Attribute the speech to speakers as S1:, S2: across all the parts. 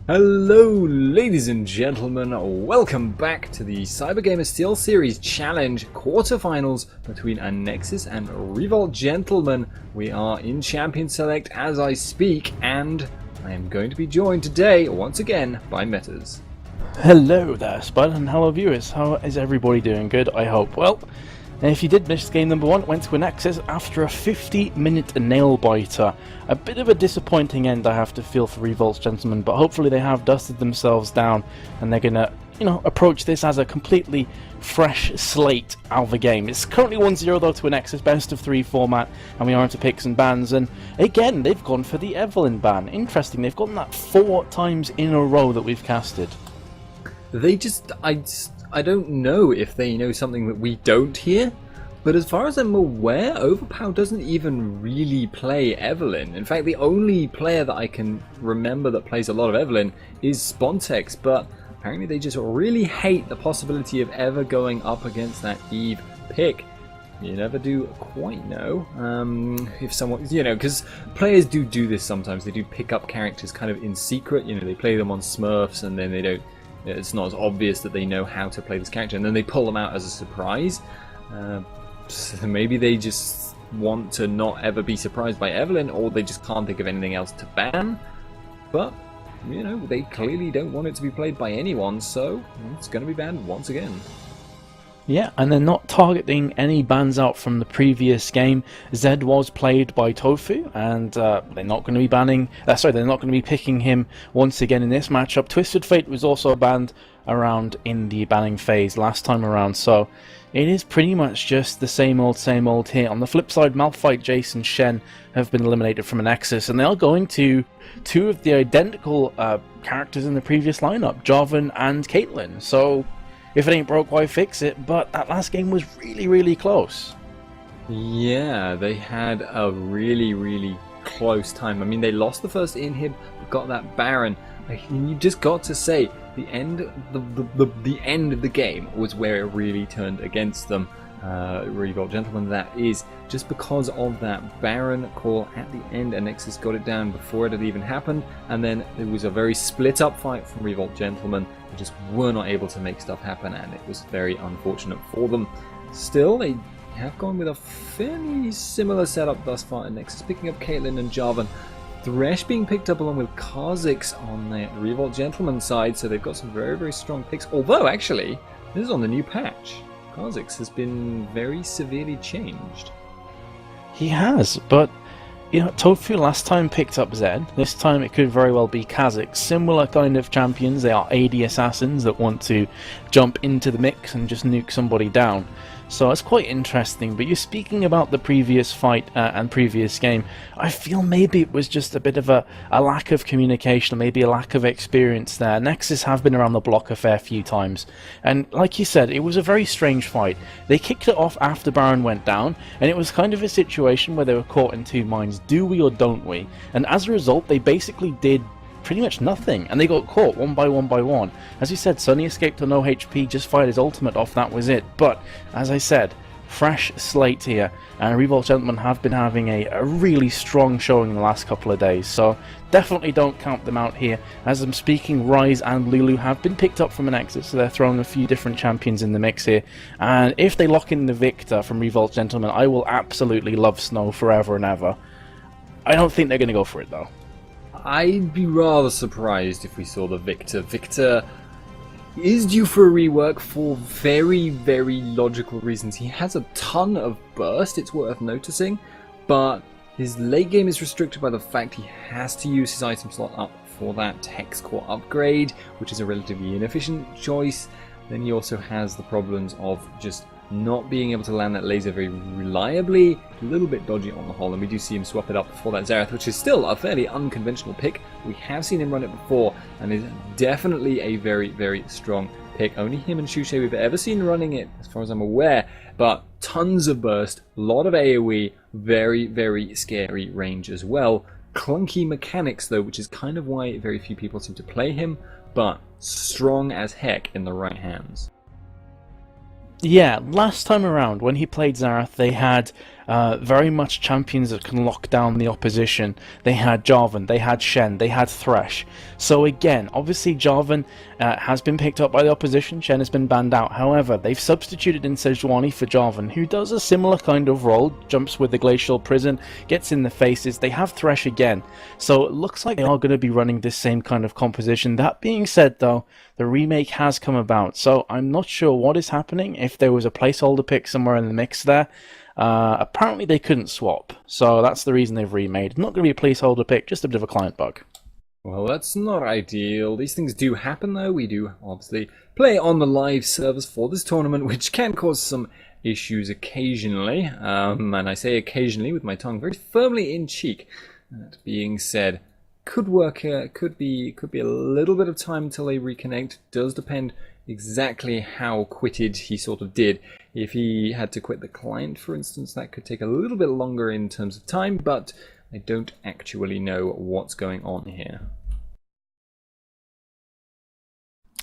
S1: Hello ladies and gentlemen, welcome back to the CyberGamer SteelSeries Challenge quarterfinals between Anexis and Revolt Gentlemen. We are in Champion Select as I speak, and I am going to be joined today once again by Metas.
S2: Hello there, Spud, and hello viewers. How is everybody doing? Good, I hope. Well, if you did miss game number one, it went to Anexis after a 50-minute nail-biter. A bit of a disappointing end, I have to feel, for Revolt's Gentlemen, but hopefully they have dusted themselves down and they're gonna, approach this as a completely fresh slate out of the game. It's currently 1-0 though to Anexis, best of 3 format, and we are into picks and bans, and again, they've gone for the Evelyn ban. Interesting, they've gotten that 4 times in a row that we've casted.
S1: I don't know if they know something that we don't here, but as far as I'm aware, Overpower doesn't even really play Evelyn. In fact, the only player that I can remember that plays a lot of Evelyn is Spontex, but apparently they just really hate the possibility of ever going up against that Eve pick. You never do quite know if someone, because players do this sometimes. They do pick up characters kind of in secret. They play them on Smurfs and then they don't. It's not as obvious that they know how to play this character, and then they pull them out as a surprise. So maybe they just want to not ever be surprised by Evelyn, or they just can't think of anything else to ban. But, they clearly don't want it to be played by anyone, so it's going to be banned once again.
S2: Yeah, and they're not targeting any bans out from the previous game. Zed was played by Tofu, and they're not going to be banning. They're not going to be picking him once again in this matchup. Twisted Fate was also banned around in the banning phase last time around, so it is pretty much just the same old here. On the flip side, Malphite, Jason, Shen have been eliminated from Anexis, and they are going to 2 of the identical characters in the previous lineup, Jarvan and Caitlyn. So if it ain't broke, why fix it? But that last game was really close.
S1: Yeah, they had a really close time. I mean, they lost the first inhib, got that Baron. You just got to say, the end of the game was where it really turned against them. Revolt Gentlemen, that is, just because of that Baron call at the end. Anexis got it down before it had even happened, and then it was a very split up fight from Revolt Gentlemen. They just were not able to make stuff happen, and it was very unfortunate for them. Still, they have gone with a fairly similar setup thus far. Anexis picking up Caitlyn and Jarvan. Thresh being picked up along with Kha'Zix on the Revolt Gentlemen side, so they've got some very strong picks. Although, actually, this is on the new patch. Kha'Zix has been very severely changed.
S2: He has, but Tofu last time picked up Zed. This time it could very well be Kha'Zix. Similar kind of champions. They are AD assassins that want to jump into the mix and just nuke somebody down. So it's quite interesting. But you're speaking about the previous fight and previous game. I feel maybe it was just a bit of a lack of communication, maybe a lack of experience there. Nexus have been around the block a fair few times. And like you said, it was a very strange fight. They kicked it off after Baron went down, and it was kind of a situation where they were caught in 2 minds. Do we or don't we? And as a result, they basically did pretty much nothing, and they got caught one by one. As you said, Sunny escaped on no HP, just fired his ultimate off, that was it. But as I said, fresh slate here, and Revolt Gentlemen have been having a really strong showing in the last couple of days, so definitely don't count them out here. As I'm speaking, Ryze and Lulu have been picked up from Anexis, so they're throwing a few different champions in the mix here, and if they lock in the Victor from Revolt Gentlemen, I will absolutely love Snow forever and ever. I don't think they're going to go for it though.
S1: I'd be rather surprised if we saw the Victor. Victor is due for a rework for very logical reasons. He has a ton of burst, it's worth noticing, but his late game is restricted by the fact he has to use his item slot up for that Hex Core upgrade, which is a relatively inefficient choice. Then he also has the problems of just not being able to land that laser very reliably, a little bit dodgy on the whole, and we do see him swap it up for that Xerath, which is still a fairly unconventional pick. We have seen him run it before, and is definitely a very strong pick. Only him and Shushay we've ever seen running it, as far as I'm aware, but tons of burst, a lot of AoE, very scary range as well. Clunky mechanics though, which is kind of why very few people seem to play him, but strong as heck in the right hands.
S2: Yeah, last time around when he played Xerath, they had very much champions that can lock down the opposition. They had Jarvan, they had Shen, they had Thresh. So again, obviously Jarvan has been picked up by the opposition, Shen has been banned out. However, they've substituted in Sejuani for Jarvan, who does a similar kind of role, jumps with the Glacial Prison, gets in the faces. They have Thresh again. So it looks like they are going to be running this same kind of composition. That being said though, the remake has come about, so I'm not sure what is happening, if there was a placeholder pick somewhere in the mix there. Apparently they couldn't swap, so that's the reason they've remade. Not going to be a placeholder pick, just a bit of a client bug.
S1: Well, that's not ideal. These things do happen though. We do obviously play on the live servers for this tournament, which can cause some issues occasionally. And I say occasionally with my tongue very firmly in cheek. That being said, could work here. Could be a little bit of time until they reconnect. Does depend exactly how quitted he sort of did. If he had to quit the client, for instance, that could take a little bit longer in terms of time, but I don't actually know what's going on here.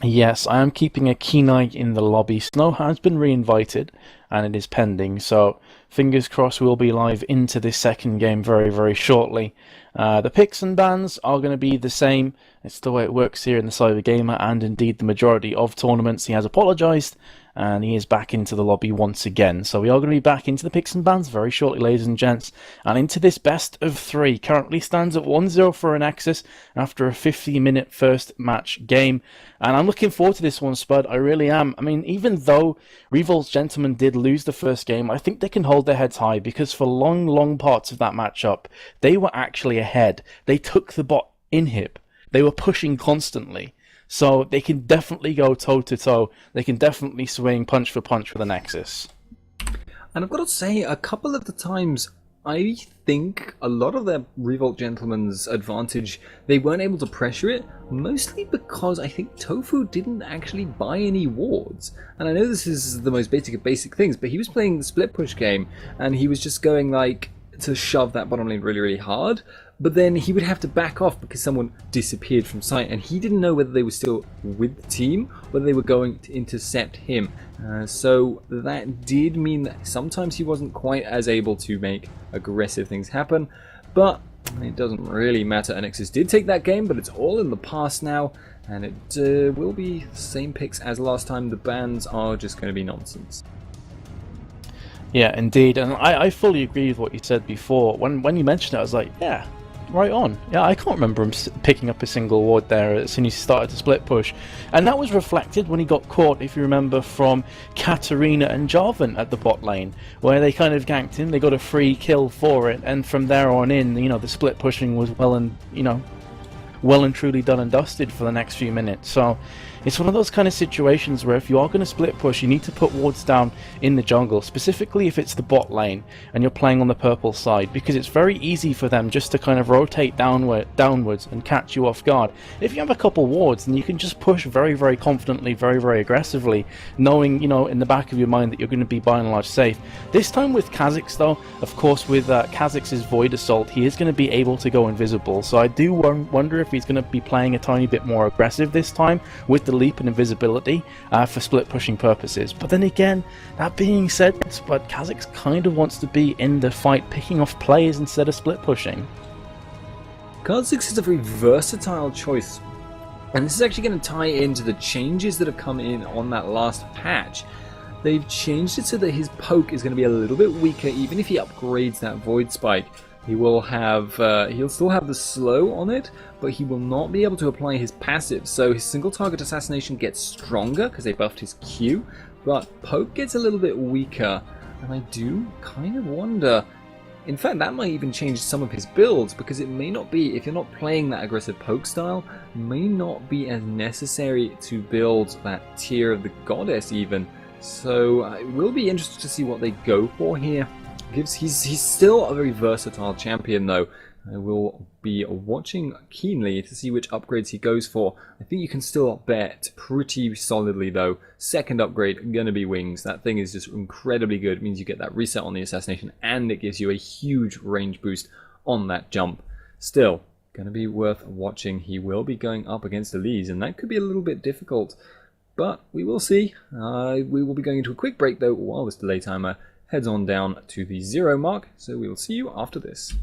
S2: Yes, I am keeping a keen eye in the lobby. Snow has been re-invited, and it is pending, so fingers crossed we'll be live into this second game very, very shortly. The picks and bans are going to be the same. It's the way it works here in the CyberGamer, and indeed the majority of tournaments. He has apologised, and he is back into the lobby once again. So we are going to be back into the picks and bans very shortly, ladies and gents, and into this best of 3. Currently stands at 1-0 for Anexis after a 50-minute first match game, and I'm looking forward to this one, Spud. I really am. I mean, even though Revolt's Gentlemen did lose the first game, I think they can hold their heads high, because for long parts of that matchup, they were actually ahead. They took the bot inhib. They were pushing constantly. So they can definitely go toe-to-toe. They can definitely swing punch for punch with Anexis.
S1: And I've got to say, a couple of the times, I think a lot of their Revolt Gentlemen's advantage, they weren't able to pressure it, mostly because I think Tofu didn't actually buy any wards. And I know this is the most basic of basic things, but he was playing the split push game, and he was just going like to shove that bottom lane really, really hard. But then he would have to back off because someone disappeared from sight, and he didn't know whether they were still with the team, whether they were going to intercept him. So that did mean that sometimes he wasn't quite as able to make aggressive things happen, but it doesn't really matter. Anexis did take that game, but it's all in the past now, and it will be the same picks as last time. The bans are just going to be nonsense.
S2: Yeah, indeed, and I fully agree with what you said before. When you mentioned it, I was like, yeah, right on. Yeah, I can't remember him picking up a single ward there as soon as he started to split push. And that was reflected when he got caught, if you remember, from Katarina and Jarvan at the bot lane, where they kind of ganked him, they got a free kill for it, and from there on in, you know, the split pushing was well and truly done and dusted for the next few minutes. So it's one of those kind of situations where if you are going to split push, you need to put wards down in the jungle, specifically if it's the bot lane and you're playing on the purple side, because it's very easy for them just to kind of rotate downwards and catch you off guard. If you have a couple wards, then you can just push very, very confidently, very, very aggressively, knowing, you know, in the back of your mind that you're going to be by and large safe. This time with Kha'Zix though, of course with Kha'Zix's Void Assault, he is going to be able to go invisible, so I do wonder if he's going to be playing a tiny bit more aggressive this time with the leap and invisibility for split pushing purposes. But then again, that being said, but Kha'Zix kind of wants to be in the fight, picking off players instead of split pushing.
S1: Kha'Zix is a very versatile choice, and this is actually going to tie into the changes that have come in on that last patch. They've changed it so that his poke is going to be a little bit weaker, even if he upgrades that Void Spike. He will have, he'll still have the slow on it, but he will not be able to apply his passive. So his single target assassination gets stronger because they buffed his Q, but poke gets a little bit weaker. And I do kind of wonder, in fact that might even change some of his builds, because it may not be, if you're not playing that aggressive poke style, may not be as necessary to build that tier of the goddess even. So it will be interesting to see what they go for here. He's still a very versatile champion though. I will be watching keenly to see which upgrades he goes for. I think you can still bet pretty solidly though. Second upgrade, gonna be wings. That thing is just incredibly good. It means you get that reset on the assassination, and it gives you a huge range boost on that jump. Still, gonna be worth watching. He will be going up against Elise, and that could be a little bit difficult, but we will see. We will be going into a quick break though while this delay timer heads on down to the 0 mark, so we'll see you after this.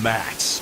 S3: Max.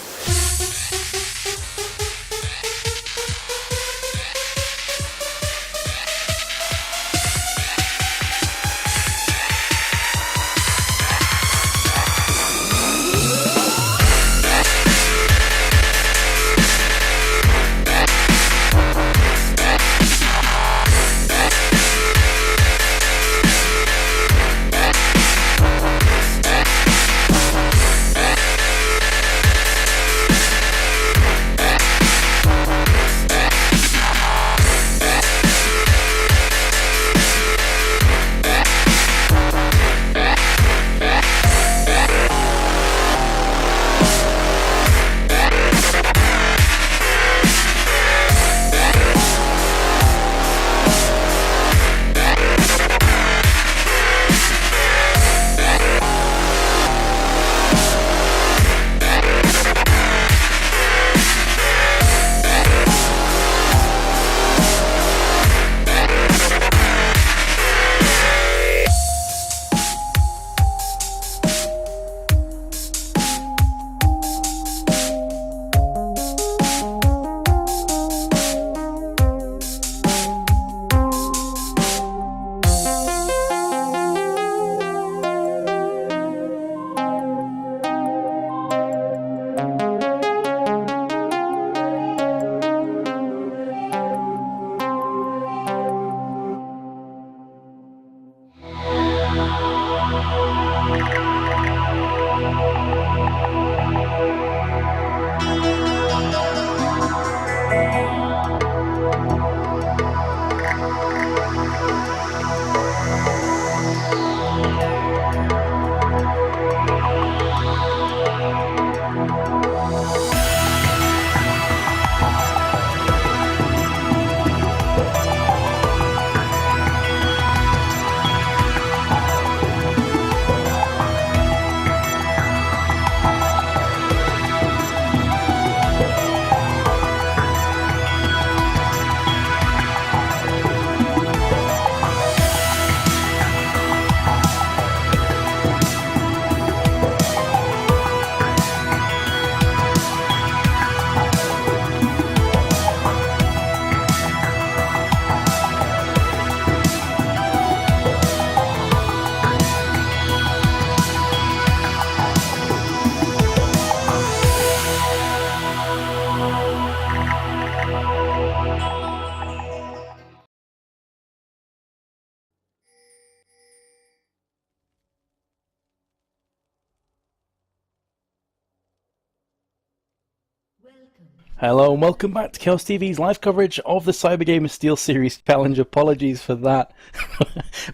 S2: Hello and welcome back to Chaos TV's live coverage of the CyberGamer SteelSeries challenge. Apologies for that,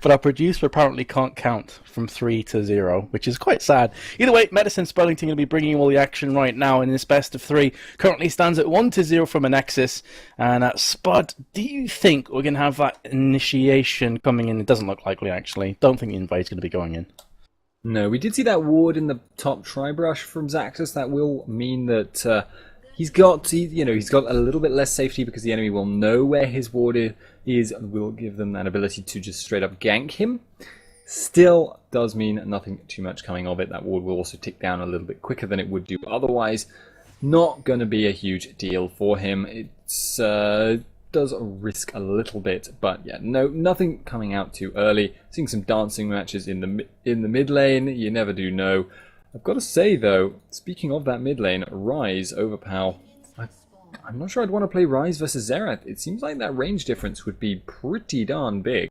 S2: but our producer apparently can't count from 3 to 0, which is quite sad. Either way, Medicine Spurlington will be bringing you all the action right now in this best of 3. Currently stands at 1-0 from Anexis. And Spud, do you think we're going to have that initiation coming in? It doesn't look likely, actually. Don't think the invite's going to be going in.
S1: No, we did see that ward in the top tri-brush from Zaxxas. That will mean that he's got a little bit less safety because the enemy will know where his ward is and will give them that ability to just straight up gank him. Still does mean nothing too much coming of it. That ward will also tick down a little bit quicker than it would do otherwise. Not going to be a huge deal for him. It's does risk a little bit, but yeah, nothing coming out too early. Seeing some dancing matches in the mid lane. You never do know. I've got to say though, speaking of that mid lane, Ryze overpower. I'm not sure I'd want to play Ryze versus Xerath. It seems like that range difference would be pretty darn big.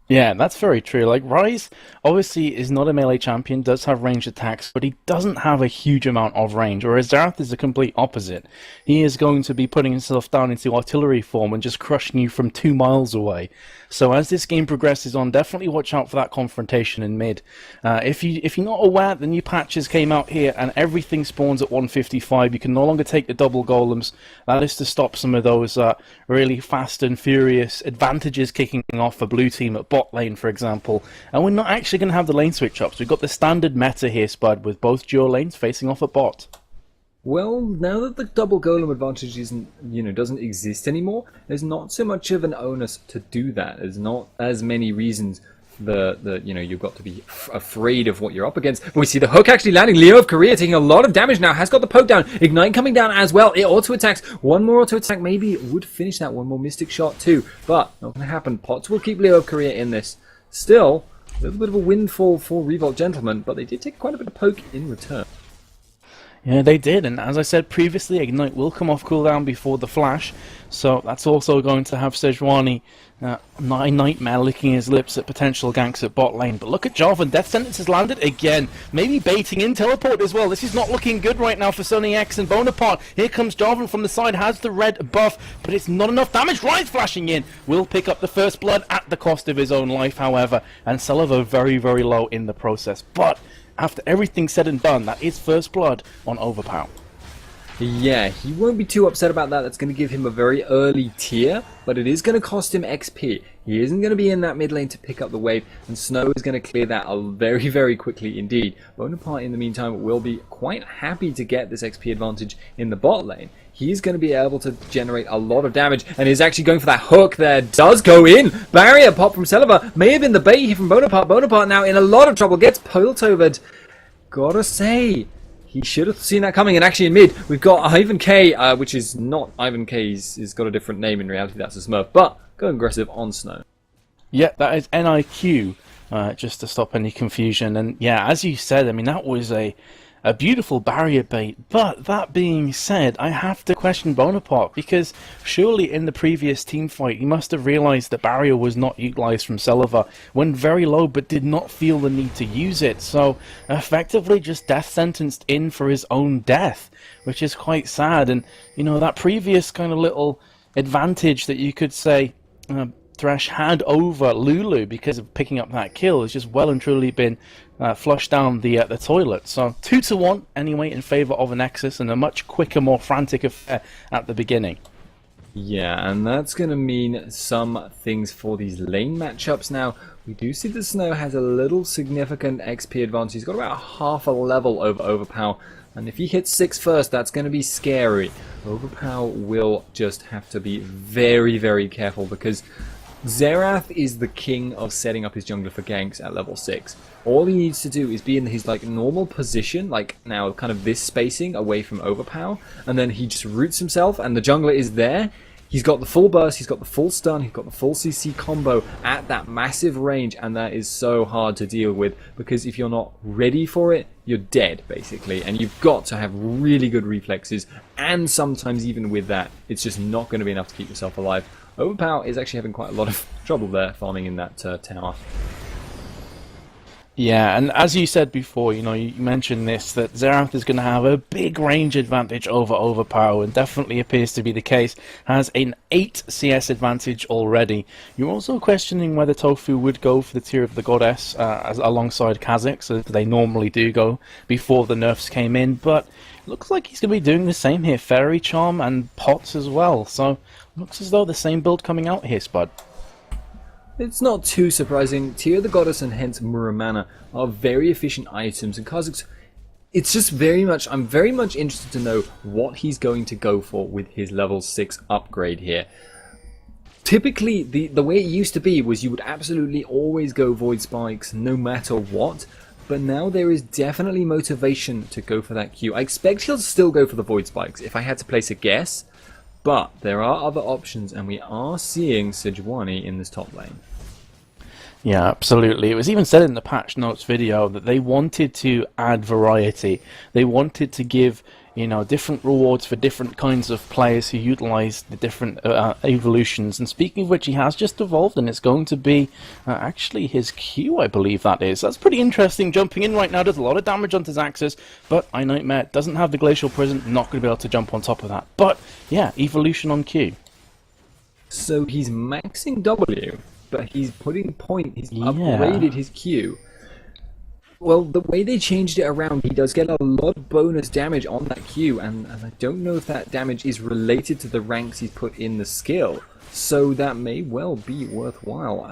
S2: Yeah, that's very true. Like, Ryze obviously is not a melee champion, does have ranged attacks, but he doesn't have a huge amount of range, whereas Xerath is the complete opposite. He is going to be putting himself down into artillery form and just crushing you from 2 miles away. So as this game progresses on, definitely watch out for that confrontation in mid. If you're not aware, the new patches came out here and everything spawns at 155. You can no longer take the double golems. That is to stop some of those really fast and furious advantages kicking off for blue team at bot lane, for example. And we're not actually going to have the lane switch ups. We've got the standard meta here, Spud, with both dual lanes facing off at bot.
S1: Well, now that the double golem advantage doesn't exist anymore, there's not so much of an onus to do that. There's not as many reasons you've got to be afraid of what you're up against. But we see the hook actually landing. Leo of Korea taking a lot of damage now, has got the poke down. Ignite coming down as well. It auto attacks. One more auto attack maybe would finish that. One more mystic shot too, but not going to happen. Potts will keep Leo of Korea in this. Still, a little bit of a windfall for Revolt Gentlemen, but they did take quite a bit of poke in return.
S2: Yeah, they did, and as I said previously, Ignite will come off cooldown before the Flash, so that's also going to have Sejuani Nightmare licking his lips at potential ganks at bot lane. But look at Jarvan, Death Sentence has landed again, maybe baiting in teleport as well. This is not looking good right now for Sonny X and Bonaparte. Here comes Jarvan from the side, has the red buff, but it's not enough damage. Ryze flashing in, will pick up the first blood at the cost of his own life, however, and Sullivan very, very low in the process. But after everything said and done, that is first blood on Overpower.
S1: Yeah, he won't be too upset about that. That's going to give him a very early tier, but it is going to cost him XP. He isn't going to be in that mid lane to pick up the wave, and Snow is going to clear that very, very quickly indeed. Bonaparte, in the meantime, will be quite happy to get this XP advantage in the bot lane. He's going to be able to generate a lot of damage, and is actually going for that hook there. Does go in. Barrier pop from Celiva. May have been the bait here from Bonaparte. Bonaparte now in a lot of trouble. Gets Piltovered. Gotta say, he should have seen that coming. And actually in mid, we've got Ivan K, which is not Ivan K. He's got a different name in reality. That's a Smurf. But going aggressive on Snow.
S2: Yeah, that is NIQ, just to stop any confusion. And yeah, as you said, I mean, that was a beautiful barrier bait. But that being said, I have to question Bonaparte, because surely in the previous team fight he must have realized that barrier was not utilized from Celiva, went very low but did not feel the need to use it, so effectively just death sentenced in for his own death, which is quite sad. And you know, that previous kind of little advantage that you could say Thresh had over Lulu because of picking up that kill has just well and truly been flushed down the toilet. So 2-1 anyway in favor of Anexis, and a much quicker, more frantic affair at the beginning.
S1: Yeah, and that's going to mean some things for these lane matchups now. We do see that Snow has a little significant XP advantage. He's got about half a level over Overpower, and if he hits 6 first, that's going to be scary. Overpower will just have to be very, very careful, because Xerath is the king of setting up his jungler for ganks at level 6. All he needs to do is be in his normal position, like now kind of this spacing away from Overpower, and then he just roots himself and the jungler is there. He's got the full burst, he's got the full stun, he's got the full CC combo at that massive range, and that is so hard to deal with, because if you're not ready for it, you're dead basically, and you've got to have really good reflexes, and sometimes even with that, it's just not going to be enough to keep yourself alive. Overpower is actually having quite a lot of trouble there, farming in that tower.
S2: Yeah, and as you said before, you know, you mentioned this, that Xerath is going to have a big range advantage over Overpower, and definitely appears to be the case. Has an 8 CS advantage already. You're also questioning whether Tofu would go for the tier of the Goddess alongside Kha'Zix, as they normally do go before the nerfs came in, but looks like he's going to be doing the same here. Fairy Charm and Pots as well, so looks as though the same build coming out here, Spud.
S1: It's not too surprising. Tier of the Goddess and hence Muramana are very efficient items, and Kha'Zix, it's just I'm very much interested to know what he's going to go for with his level 6 upgrade here. typically, the way it used to be was you would absolutely always go Void Spikes no matter what, but now there is definitely motivation to go for that Q. I expect he'll still go for the Void Spikes if I had to place a guess, but there are other options, and we are seeing Sejuani in this top lane.
S2: Yeah, absolutely. It was even said in the patch notes video that they wanted to add variety. They wanted to give, you know, different rewards for different kinds of players who utilize the different evolutions. And speaking of which, he has just evolved, and it's going to be actually his Q, I believe that is. That's pretty interesting. Jumping in right now does a lot of damage onto Zaxxas, but iNightmare doesn't have the Glacial Prison, not going to be able to jump on top of that. But yeah, evolution on Q.
S1: So he's maxing W, but he's putting he's upgraded his Q. Well, the way they changed it around, he does get a lot of bonus damage on that Q, and I don't know if that damage is related to the ranks he's put in the skill, so that may well be worthwhile.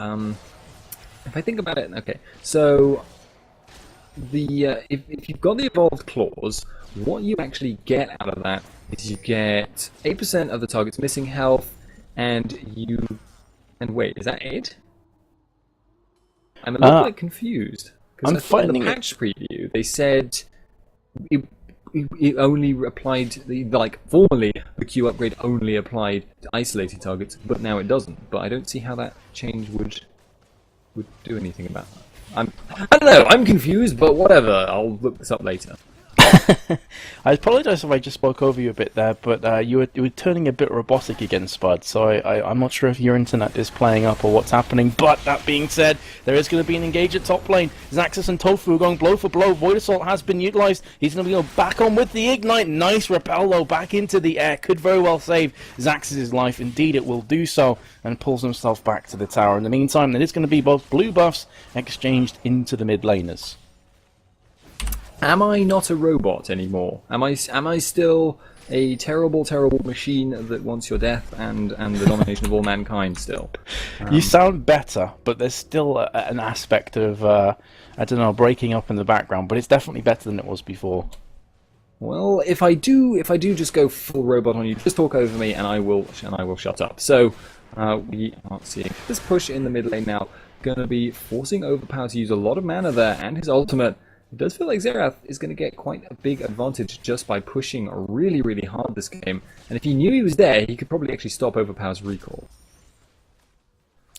S1: If I think about it, okay, so if you've got the Evolved Claws, what you actually get out of that is you get 8% of the target's missing health, and wait, is that it? I'm a little bit confused.
S2: I'm finding
S1: in the patch preview, they said it only applied, formerly the Q upgrade only applied to isolated targets, but now it doesn't. But I don't see how that change would do anything about that. I don't know, I'm confused, but whatever, I'll look this up later.
S2: I apologise if I just spoke over you a bit there, but you were turning a bit robotic again, Spud, so I'm not sure if your internet is playing up or what's happening, but that being said, there is going to be an engage at top lane. Zaxxas and Tofu are going blow for blow. Void Assault has been utilised. He's going to be going back on with the Ignite. Nice repel, though, back into the air. Could very well save Zaxxas' life. Indeed, it will do so, and pulls himself back to the tower. In the meantime, there is going to be both blue buffs exchanged into the mid laners.
S1: Am I not a robot anymore? Am I still a terrible, terrible machine that wants your death and the domination of all mankind still?
S2: You sound better, but there's still an aspect of, I don't know, breaking up in the background, but it's definitely better than it was before.
S1: Well, if I do just go full robot on you, just talk over me and I will shut up. So, we are seeing this push in the mid lane now, going to be forcing Overpower to use a lot of mana there, and his ultimate. It does feel like Xerath is going to get quite a big advantage just by pushing really, really hard this game. And if he knew he was there, he could probably actually stop Overpower's recall.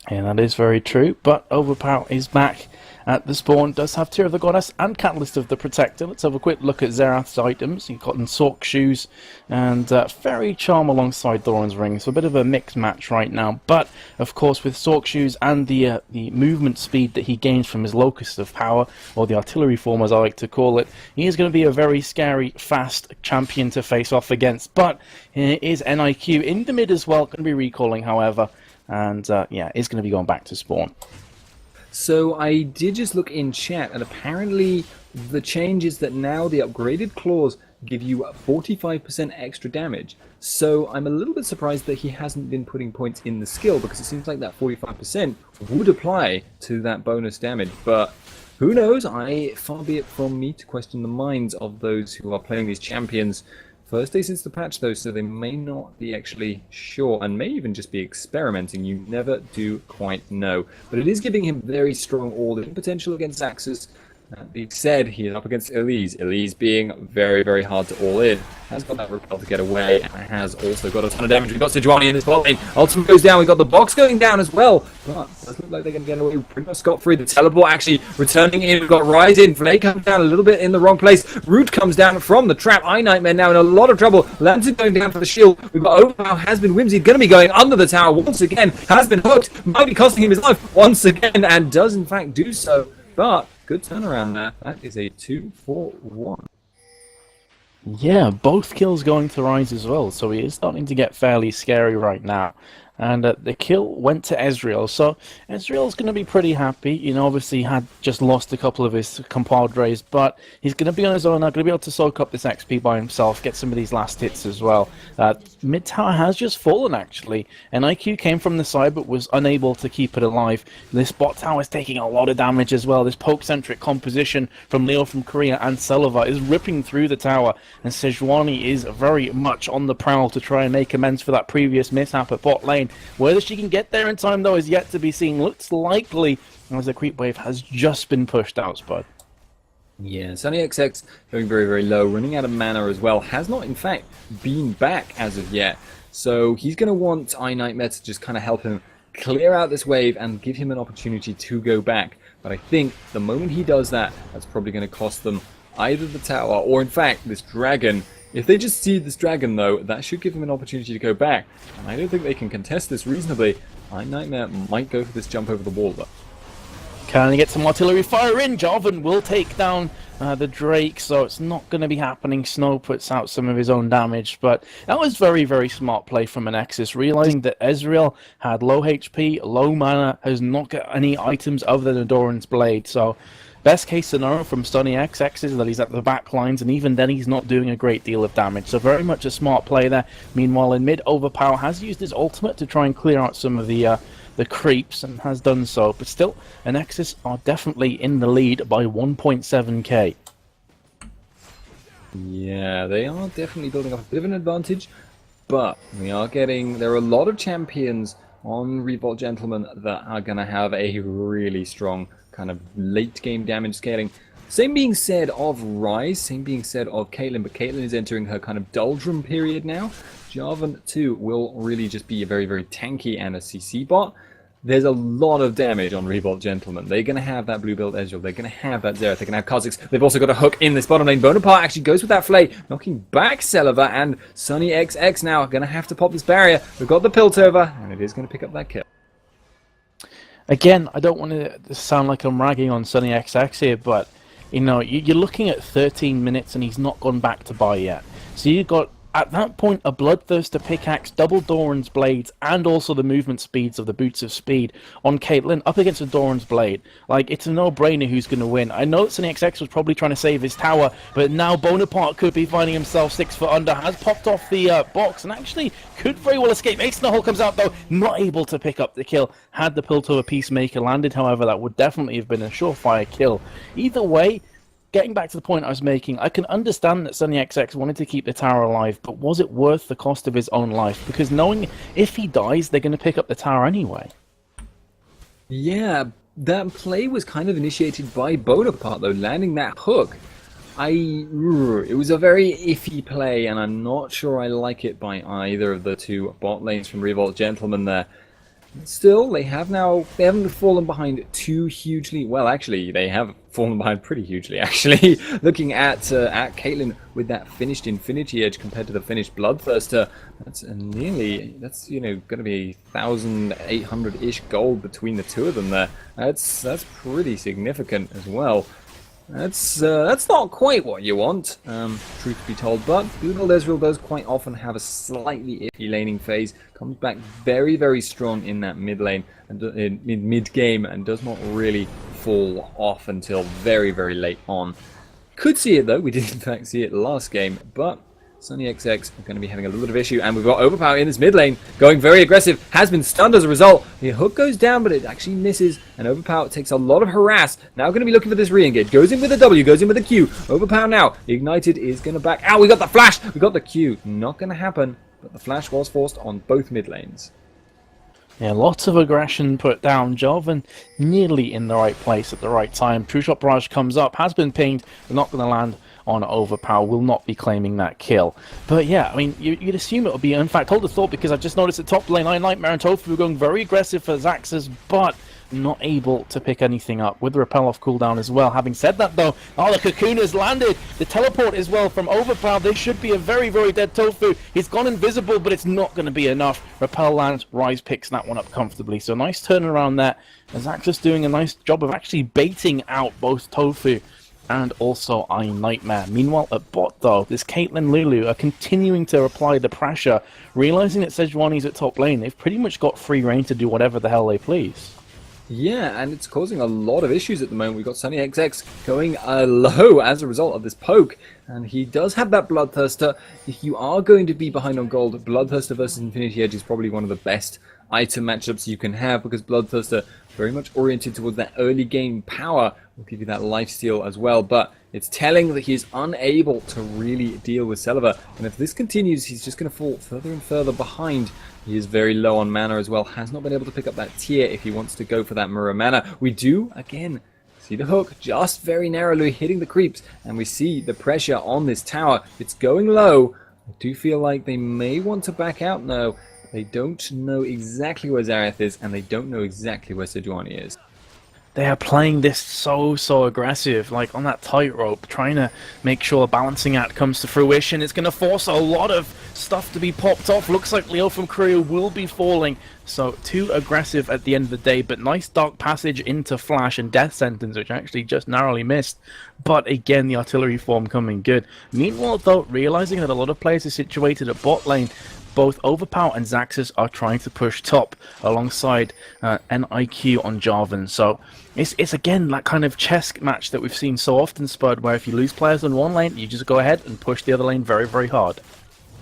S2: Yeah, that is very true, but Overpower is back at the spawn. Does have Tear of the Goddess and Catalyst of the Protector. Let's have a quick look at Xerath's items. He's got Sork Shoes and Fairy Charm alongside Thorin's Ring. So a bit of a mixed match right now. But, of course, with Sork Shoes and the movement speed that he gains from his Locust of Power, or the Artillery form as I like to call it, he is going to be a very scary, fast champion to face off against. But here is NIQ in the mid as well. Going to be recalling, however. And, yeah, is going to be going back to spawn.
S1: So I did just look in chat, and apparently the change is that now the upgraded claws give you 45% extra damage. So I'm a little bit surprised that he hasn't been putting points in the skill, because it seems like that 45% would apply to that bonus damage. But who knows? Far be it from me to question the minds of those who are playing these champions. First day since the patch though, so they may not be actually sure, and may even just be experimenting. You never do quite know. But it is giving him very strong all-in potential against Zaxxas. That being said, he is up against Elise. Elise being very, very hard to all-in. Has got that repel to get away, and has also got a ton of damage. We've got Sejuani in this bot lane. Ultimate goes down. We've got the box going down as well. But it does look like they're going to get away pretty much scot-free. The teleport actually returning in. We've got Rise in. Flay comes down a little bit in the wrong place. Root comes down from the trap. iNightmare now in a lot of trouble. Lantern going down for the shield. We've got Overpower has been whimsy. Going to be going under the tower once again. Has been hooked. Might be costing him his life once again, and does in fact do so. But good turnaround there. That is a 2-4-1.
S2: Yeah, both kills going to Rise as well, so he is starting to get fairly scary right now. And the kill went to Ezreal, so Ezreal's going to be pretty happy. You know, obviously he had just lost a couple of his compadres, but he's going to be on his own now, going to be able to soak up this XP by himself, get some of these last hits as well. Mid tower has just fallen, actually, and IQ came from the side but was unable to keep it alive. This bot tower is taking a lot of damage as well. This poke-centric composition from Leo from Korea and Sullivan is ripping through the tower, and Sejuani is very much on the prowl to try and make amends for that previous mishap at bot lane. lane. Whether she can get there in time, though, is yet to be seen. Looks likely, as the creep wave has just been pushed out, Spud.
S1: Yeah, Sunny XX going very, very low, running out of mana as well. Has not, in fact, been back as of yet. So he's going to want iNightmare to just kind of help him clear out this wave and give him an opportunity to go back. But I think the moment he does that, that's probably going to cost them either the tower or, in fact, this dragon. If they just see this dragon, though, that should give them an opportunity to go back. And I don't think they can contest this reasonably. iNightmare might go for this jump over the wall, though.
S2: Can he get some artillery fire in? Jovan will take down the Drake, so it's not going to be happening. Snow puts out some of his own damage, but that was very, very smart play from Anexis, realizing that Ezreal had low HP, low mana, has not got any items other than Doran's Blade, so best case scenario from Sunny XX is that he's at the back lines, and even then he's not doing a great deal of damage, so very much a smart play there. Meanwhile, in mid, Overpower has used his ultimate to try and clear out some of the creeps, and has done so, but still, Anexis are definitely in the lead by 1.7k.
S1: Yeah, they are definitely building up a bit of an advantage, but there are a lot of champions on Revolt Gentleman that are going to have a really strong kind of late game damage scaling. Same being said of Ryze, same being said of Caitlyn, but Caitlyn is entering her kind of doldrum period now. Jarvan too will really just be a very, very tanky and a CC bot. There's a lot of damage on Revolt Gentleman. They're going to have that blue build Ezreal. They're going to have that Xerath. They're going to have Kha'Zix. They've also got a hook in this bottom lane. Bonaparte actually goes with that flay, knocking back Celiva, and Sunny XX now are going to have to pop this barrier. We've got the Piltover, and it is going to pick up that kill.
S2: Again, I don't want to sound like I'm ragging on Sunny XX here, but you know, you're looking at 13 minutes and he's not gone back to buy yet. So you've got, at that point, a Bloodthirster pickaxe, double Doran's blades, and also the movement speeds of the Boots of Speed on Caitlyn up against a Doran's blade. Like, it's a no-brainer who's going to win. I know that Sunny XX was probably trying to save his tower, but now Bonaparte could be finding himself 6 foot under, has popped off the box, and actually could very well escape. Ace in the hole comes out, though, not able to pick up the kill. Had the Piltover Peacemaker landed, however, that would definitely have been a surefire kill. Either way, getting back to the point I was making, I can understand that Sunny XX wanted to keep the tower alive, but was it worth the cost of his own life? Because knowing if he dies, they're going to pick up the tower anyway.
S1: Yeah, that play was kind of initiated by Bonaparte, though, landing that hook. It was a very iffy play, and I'm not sure I like it by either of the two bot lanes from Revolt Gentleman there. Still, they haven't fallen behind too hugely. Well, actually, they have fallen behind pretty hugely, actually. Looking at Caitlyn with that finished Infinity Edge compared to the finished Bloodthirster, that's you know, going to be 1,800-ish gold between the two of them there. That's pretty significant as well. That's not quite what you want, truth be told, but Blue Build Ezreal does quite often have a slightly iffy laning phase, comes back very, very strong in that mid lane, and in mid-game, and does not really fall off until very, very late on. Could see it though, we did in fact see it last game, but Sunny XX are going to be having a little bit of issue, and we've got Overpower in this mid lane, going very aggressive, has been stunned as a result. The hook goes down, but it actually misses, and Overpower takes a lot of harass. Now going to be looking for this re-engage. Goes in with a W, goes in with a Q. Overpower now, Ignited is going to back. Ow, we got the flash! We got the Q. Not going to happen, but the flash was forced on both mid lanes.
S2: Yeah, lots of aggression put down. Jarvan nearly in the right place at the right time. True Shot Barrage comes up, has been pinged, but not going to land on Overpower, will not be claiming that kill. But yeah, I mean, you'd assume it would be, in fact, hold the thought, because I just noticed at top lane, iNightmare and Tofu were going very aggressive for Xaxus, but not able to pick anything up with the repel off cooldown as well. Having said that though, the cocoon has landed, the teleport as well from Overpower. This should be a very, very dead Tofu. He's gone invisible, but it's not going to be enough. Repel lands, Ryze picks that one up comfortably, so nice turnaround there. Xaxus doing a nice job of actually baiting out both Tofu and also iNightmare. Meanwhile, at bot though, this Caitlyn Lulu are continuing to apply the pressure, realizing that Sejuani's at top lane. They've pretty much got free reign to do whatever the hell they please.
S1: Yeah, and it's causing a lot of issues at the moment. We've got Sunny XX going low as a result of this poke, and he does have that Bloodthirster. If you are going to be behind on gold, Bloodthirster versus Infinity Edge is probably one of the best item matchups you can have, because Bloodthirster very much oriented towards that early game power, will give you that lifesteal as well. But It's telling that he is unable to really deal with Celiva, and if this continues, he's just going to fall further and further behind. He is very low on mana as well, has not been able to pick up that tier if he wants to go for that mirror mana. We do, again, see the hook just very narrowly hitting the creeps, and we see the pressure on this tower. It's going low. I do feel like they may want to back out now. They don't know exactly where Zareth is, and they don't know exactly where Sejuani is.
S2: They are playing this so aggressive, like on that tightrope, trying to make sure the balancing act comes to fruition. It's going to force a lot of stuff to be popped off. Looks like Leo from Korea will be falling, so too aggressive at the end of the day, but nice dark passage into Flash and Death Sentence, which actually just narrowly missed. But again, the artillery form coming good. Meanwhile, though, realizing that a lot of players are situated at bot lane, both Overpower and Zaxxas are trying to push top alongside NIQ on Jarvan. So it's again that kind of chess match that we've seen so often, Spud, where if you lose players on one lane, you just go ahead and push the other lane very hard.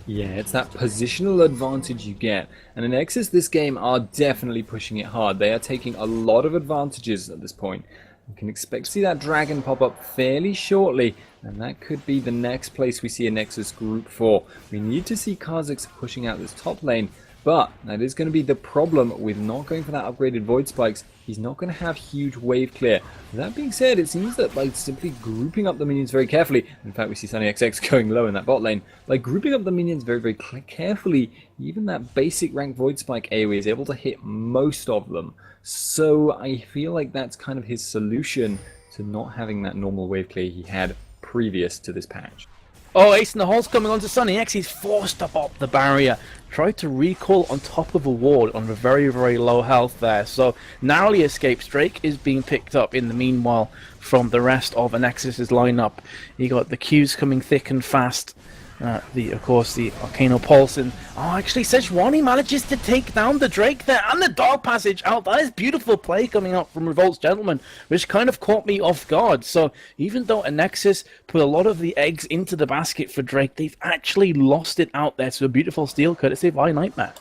S1: Yeah, it's that positional advantage you get. And Anexis this game are definitely pushing it hard. They are taking a lot of advantages at this point. We can expect to see that dragon pop up fairly shortly, and that could be the next place we see a Nexus group 4. We need to see Kha'Zix pushing out this top lane, but that is going to be the problem with not going for that upgraded Void Spikes. He's not going to have huge wave clear. That being said, it seems that by simply grouping up the minions very carefully, in fact we see Sunny XX going low in that bot lane, by grouping up the minions very carefully, even that basic rank Void Spike AoE is able to hit most of them. So I feel like that's kind of his solution to not having that normal wave clear he had previous to this patch.
S2: Oh, Ace in the Hole's coming onto Sunny X. He's forced to pop the barrier. Tried to recall on top of a wall on a very low health there. So narrowly escapes. Drake is being picked up in the meanwhile from the rest of Anexis' lineup. You got the Qs coming thick and fast. Of course, the Arcano Pulse. And actually, Sejuani manages to take down the Drake there and the Dark Passage out. That is beautiful play coming up from Revolt's Gentleman, which kind of caught me off guard. So even though Anexis put a lot of the eggs into the basket for Drake, they've actually lost it out there to a beautiful steal courtesy of iNightmare.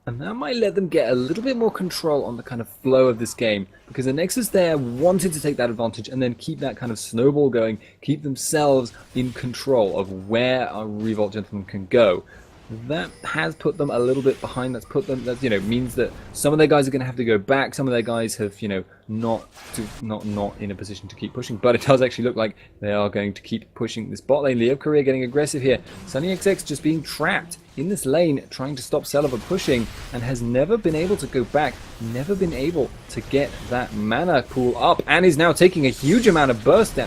S1: And that might let them get a little bit more control on the kind of flow of this game, because the Nexus there wanted to take that advantage and then keep that kind of snowball going, keep themselves in control of where a Revolt Gentleman can go. That has put them a little bit behind. That's put them, that means that some of their guys are going to have to go back. Some of their guys have, not in a position to keep pushing. But it does actually look like they are going to keep pushing this bot lane. Leo Korea getting aggressive here. Sunny XX just being trapped in this lane, trying to stop Celiva pushing, and has never been able to go back. Never been able to get that mana pool up, and is now taking a huge amount of burst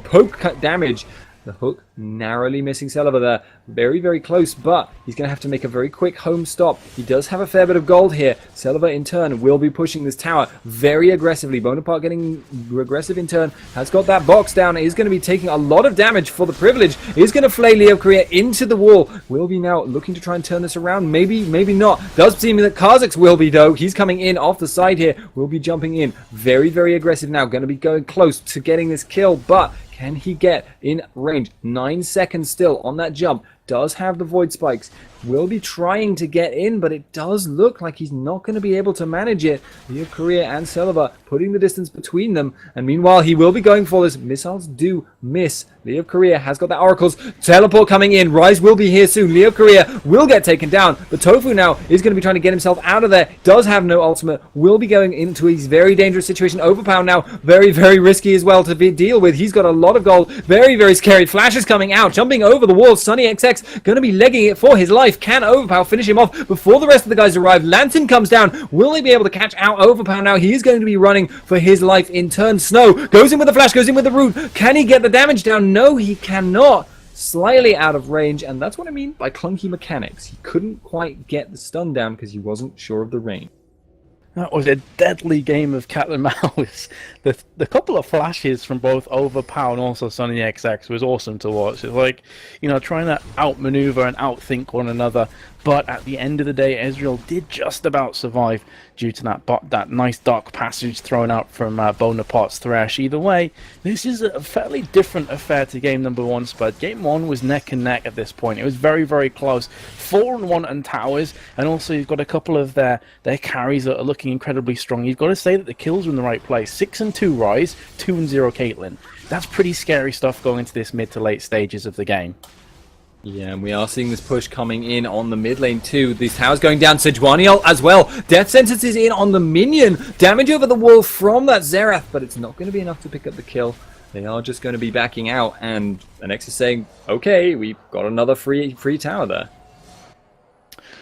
S1: poke cut damage. The hook narrowly missing Celiva there. Very close, but he's going to have to make a very quick home stop. He does have a fair bit of gold here. Celiva in turn will be pushing this tower very aggressively. Bonaparte getting aggressive in turn. Has got that box down. Is going to be taking a lot of damage for the privilege. Is going to flay Leo Korea into the wall. Will be now looking to try and turn this around. Maybe not. Does seem that Kha'Zix will be though. He's coming in off the side here. Will be jumping in. Very aggressive now. Going to be going close to getting this kill, but can he get in range? 9 seconds still on that jump. Does have the Void Spikes. Will be trying to get in, but it does look like he's not going to be able to manage it. Leo Korea and Celiva putting the distance between them. And meanwhile, he will be going for this. Missiles do miss. Leo Korea has got the Oracles. Teleport coming in. Rise will be here soon. Leo Korea will get taken down. But Tofu now is going to be trying to get himself out of there. Does have no ultimate. Will be going into a very dangerous situation. Overpower now. Very risky as well to deal with. He's got a lot of gold. Very scary. Flash is coming out. Jumping over the wall. Sunny XX going to be legging it for his life. Can Overpower finish him off before the rest of the guys arrive? Lantern comes down. Will he be able to catch out Overpower now? He is going to be running for his life in turn. Snow goes in with the flash, goes in with the root. Can he get the damage down? No, he cannot. Slightly out of range, and that's what I mean by clunky mechanics. He couldn't quite get the stun down because he wasn't sure of the range.
S2: That was a deadly game of cat and mouse. The couple of flashes from both Overpower and also Sunny XX was awesome to watch. It's like, trying to outmaneuver and outthink one another. But at the end of the day, Ezreal did just about survive due to that nice dark passage thrown out from Bonaparte's Thresh. Either way, this is a fairly different affair to game number 1, Spud. Game 1 was neck and neck at this point. It was very, very close. 4-1 on towers, and also you've got a couple of their carries that are looking incredibly strong. You've got to say that the kills were in the right place. 6-2 Ryze, 2-0 Caitlyn. That's pretty scary stuff going into this mid to late stages of the game.
S1: Yeah, and we are seeing this push coming in on the mid lane too. These towers going down. Sejuani as well. Death Sentence is in on the minion. Damage over the wall from that Xerath, but it's not going to be enough to pick up the kill. They are just going to be backing out, and Anexis saying, okay, we've got another free tower there.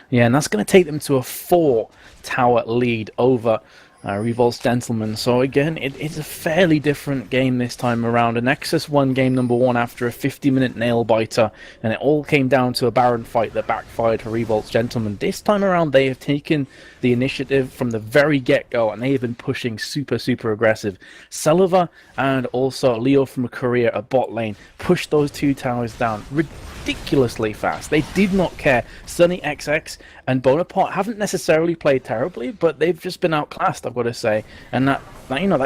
S2: Yeah, and that's going to take them to a 4-tower lead over Revolt's Gentleman. So again, it's a fairly different game this time around. Anexis won game number 1 after a 50-minute nail-biter, and it all came down to a Baron fight that backfired for Revolt's Gentleman. This time around, they have taken the initiative from the very get-go, and they have been pushing super, super aggressive. Selva and also Leo from Korea, a bot lane, pushed those 2 towers down ridiculously fast. They did not care. Sunny XX and Bonaparte haven't necessarily played terribly, but they've just been outclassed, I've got to say. And that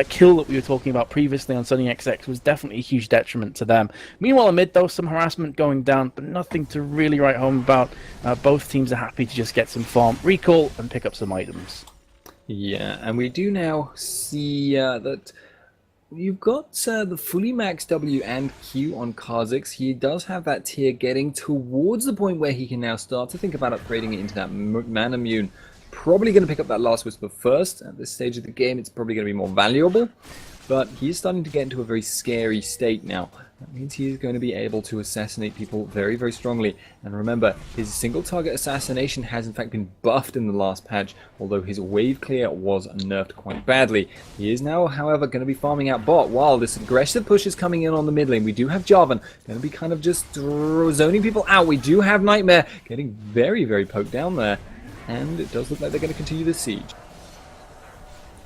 S2: kill that we were talking about previously on Sunny XX was definitely a huge detriment to them. Meanwhile, amid though, some harassment going down, but nothing to really write home about. Both teams are happy to just get some farm, recall, and pick up some items.
S1: Yeah, and we do now see that you've got the fully maxed W and Q on Kha'Zix. He does have that tier getting towards the point where he can now start to think about upgrading it into that mana immune. Probably going to pick up that Last Whisper first. At this stage of the game, it's probably going to be more valuable. But he is starting to get into a very scary state now. That means he is going to be able to assassinate people very, very strongly. And remember, his single target assassination has in fact been buffed in the last patch, although his wave clear was nerfed quite badly. He is now, however, going to be farming out bot while this aggressive push is coming in on the mid lane. We do have Jarvan going to be kind of just zoning people out. We do have Nightmare getting very, very poked down there. And it does look like they're going to continue the siege.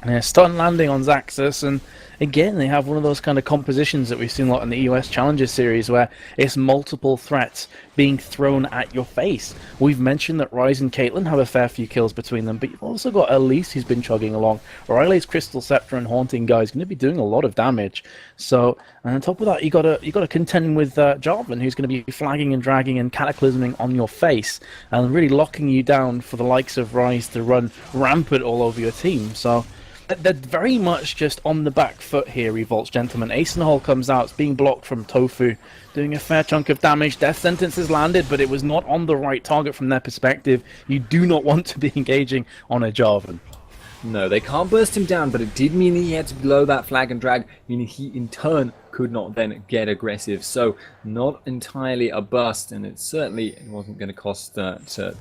S2: Yeah, stun landing on Xaxus, and again, they have one of those kind of compositions that we've seen a lot in the US Challenger series where it's multiple threats being thrown at your face. We've mentioned that Ryze and Caitlyn have a fair few kills between them, but you've also got Elise who's been chugging along. Riley's Crystal Scepter and Haunting Guy is going to be doing a lot of damage. So, and on top of that, you got to contend with Jarvan, who's going to be flagging and dragging and cataclysming on your face and really locking you down for the likes of Ryze to run rampant all over your team. So they're very much just on the back foot here, Revolt's Gentleman. Asenhol comes out, it's being blocked from Tofu, doing a fair chunk of damage. Death Sentence is landed, but it was not on the right target from their perspective. You do not want to be engaging on a Jarvan.
S1: No, they can't burst him down, but it did mean he had to blow that flag and drag, meaning he in turn could not then get aggressive. So not entirely a bust, and it certainly wasn't going to cost